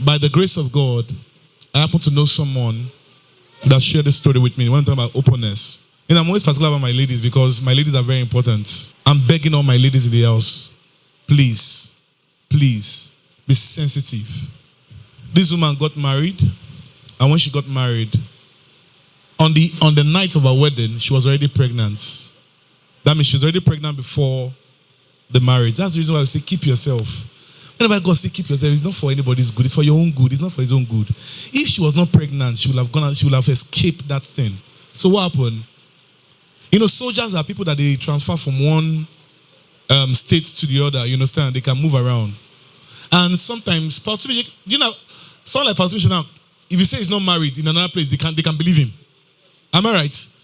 By the grace of God, I happen to know someone that shared this story with me when I'm talking about openness. I'm always particular about my ladies because my ladies are very important. I'm begging all my ladies in the house, please, please, be sensitive. This woman got married, and when she got married, on the night of her wedding, she was already pregnant. That means she was already pregnant before the marriage. That's the reason why I say keep yourself. Whenever God say keep yourself, it's not for anybody's good. It's for your own good. It's not for his own good. If she was not pregnant, she would have escaped that thing. So what happened? Soldiers are people that they transfer from one state to the other. You understand? They can move around. And sometimes, someone like Pastor now, if you say he's not married in another place, they can believe him. Am I right?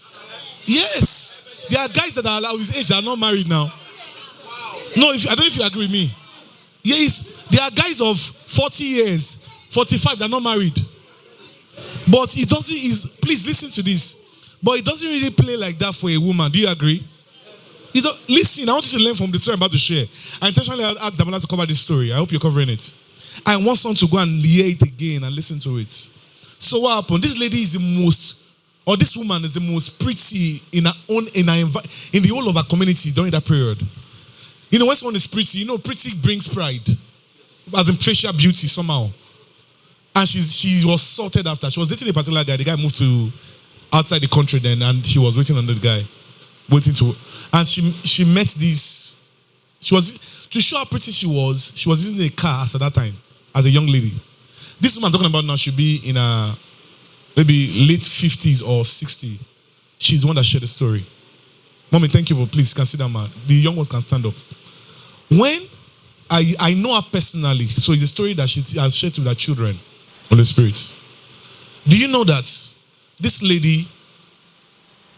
Yes. There are guys that are allowed his age that are not married now. No, I don't know if you agree with me. Yes, there are guys of 40 years, 45 that are not married. But please listen to this. But it doesn't really play like that for a woman. Do you agree? Listen, I want you to learn from the story I'm about to share. I intentionally asked Damola to cover this story. I hope you're covering it. I want someone to go and hear it again and listen to it. So what happened? This lady is this woman is the most pretty in the whole of her community during that period. When someone is pretty, pretty brings pride. As in facial beauty somehow. And she was sorted after. She was dating a particular guy. The guy moved to outside the country then, and she was waiting on the guy. And she met this. To show how pretty she was using a car at that time, as a young lady. This woman I'm talking about now should be in a maybe late 50s or 60. She's the one that shared the story. Mommy, thank you for please consider man. The young ones can stand up. When I know her personally, so it's a story that she has shared with her children on the spirits. Do you know that this lady,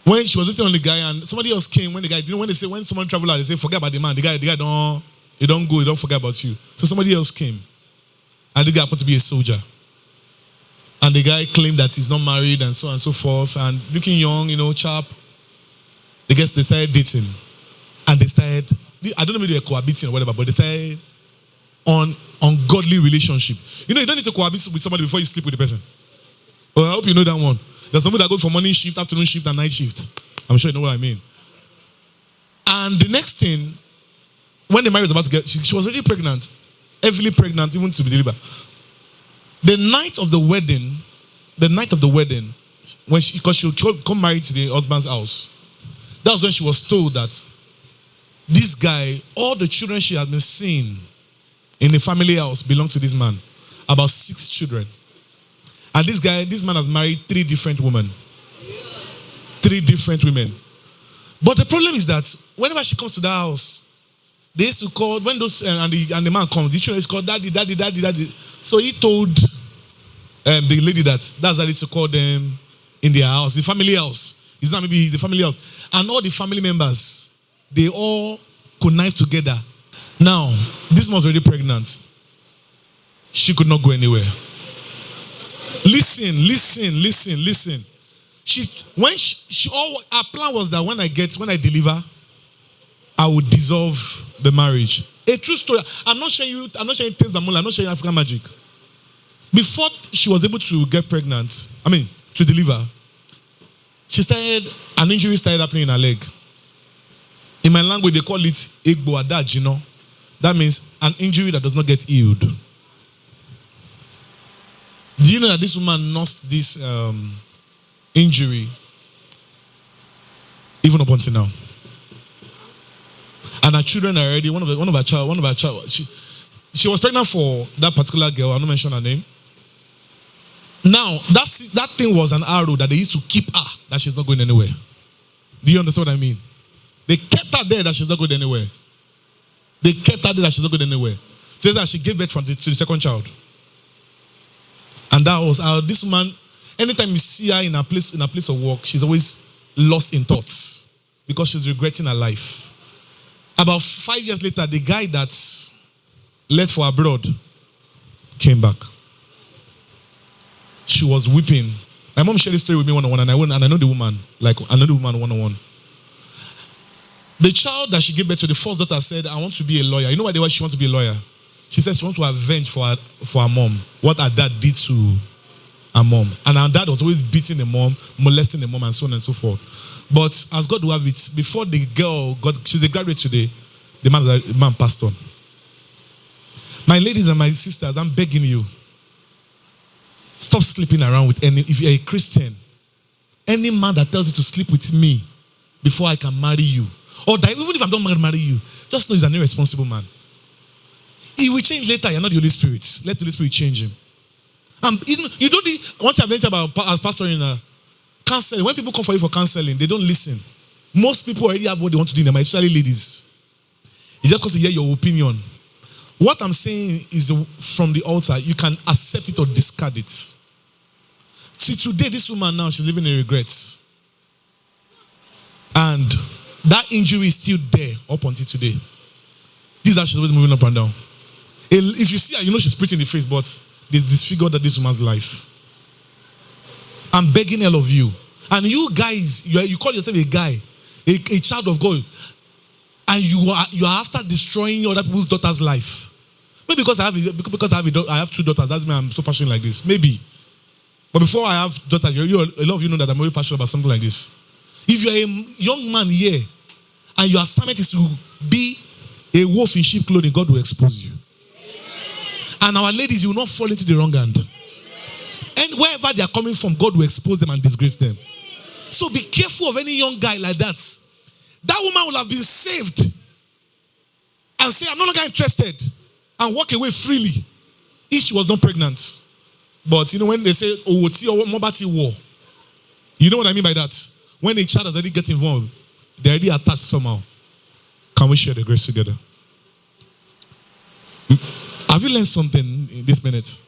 when she was waiting on the guy and somebody else came, when they say when someone travel out, they say forget about the man. The guy don't go, he don't forget about you. So somebody else came, and the guy happened to be a soldier. And the guy claimed that he's not married and so on and so forth, and looking young, chap. They started dating. And they started, I don't know if they were cohabiting or whatever, but they started on ungodly relationship. You don't need to cohabit with somebody before you sleep with the person. Well, I hope you know that one. There's somebody that goes for morning shift, afternoon shift, and night shift. I'm sure you know what I mean. And the next thing, when the marriage was about to get, she was already pregnant. Heavily pregnant, even to be delivered. The night of the wedding, because she would come married to the husband's house, that was when she was told that this guy, all the children she had been seeing in the family house belonged to this man. About 6 children. And this man has married 3 different women. 3 different women. But the problem is that whenever she comes to the house, they used to call, when those, and the man comes, the children is called daddy, daddy, daddy, daddy. So he told the lady that's how they used to call them in their house, the family house. It's not maybe the family house. And all the family members, they all connive together. Now, this woman was already pregnant. She could not go anywhere. Listen. Her plan was that when I deliver, I would dissolve the marriage. A true story. I'm not sharing things by Mola. I'm not sharing African magic. Before she was able to get pregnant, to deliver, an injury started happening in her leg. In my language, they call it Egbo Adajino. That means an injury that does not get healed. Do you know that this woman nursed this injury even up until now? And her children are already, one of her child, she was pregnant for that particular girl. I'll not mention her name. Now, that thing was an arrow that they used to keep her, that she's not going anywhere. Do you understand what I mean? They kept her there that she's not going anywhere. So that she gave birth to the second child. And that was how this woman, anytime you see her in a place of work, she's always lost in thoughts because she's regretting her life. About 5 years later, the guy that left for abroad came back. She was weeping. My mom shared this story with me one-on-one, and I know the woman. One-on-one. The child that she gave birth to, the first daughter, said, I want to be a lawyer. You know why she wants to be a lawyer? She said she wants to avenge for her mom what her dad did to her mom. And her dad was always beating the mom, molesting the mom, and so on and so forth. But as God will have it, before the girl she's a graduate today, the man passed on. My ladies and my sisters, I'm begging you, stop sleeping around with if you're a Christian, any man that tells you to sleep with me before I can marry you, or that even if I'm not going to marry you, just know he's an irresponsible man. He will change later. You're not the Holy Spirit. Let the Holy Spirit change him. You don't need, one thing I've learned about as pastor in counseling, when people come for you for counseling, they don't listen. Most people already have what they want to do in their mind, especially ladies. You just come to hear your opinion. What I'm saying is from the altar, you can accept it or discard it. See, today, this woman now, she's living in regrets. And that injury is still there up until today. This is how she's always moving up and down. If you see her, you know she's pretty in the face, but they disfigured this woman's life. I'm begging all of you. And you guys, you call yourself a guy, a child of God, and you are after destroying other people's daughter's life. Maybe because I have two daughters, that's why I'm so passionate like this. Maybe. But before I have daughters, a lot of you know that I'm very passionate about something like this. If you're a young man here, and your assignment is to be a wolf in sheep clothing, God will expose you. And our ladies, you will not fall into the wrong hand. And wherever they are coming from, God will expose them and disgrace them. So be careful of any young guy like that. That woman will have been saved and say, I'm no longer interested, and walk away freely if she was not pregnant. But you know when they say Owoti or Mobati war, you know what I mean by that? When a child has already get involved, they're already attached somehow. Can we share the grace together? Have you learned something in this minute?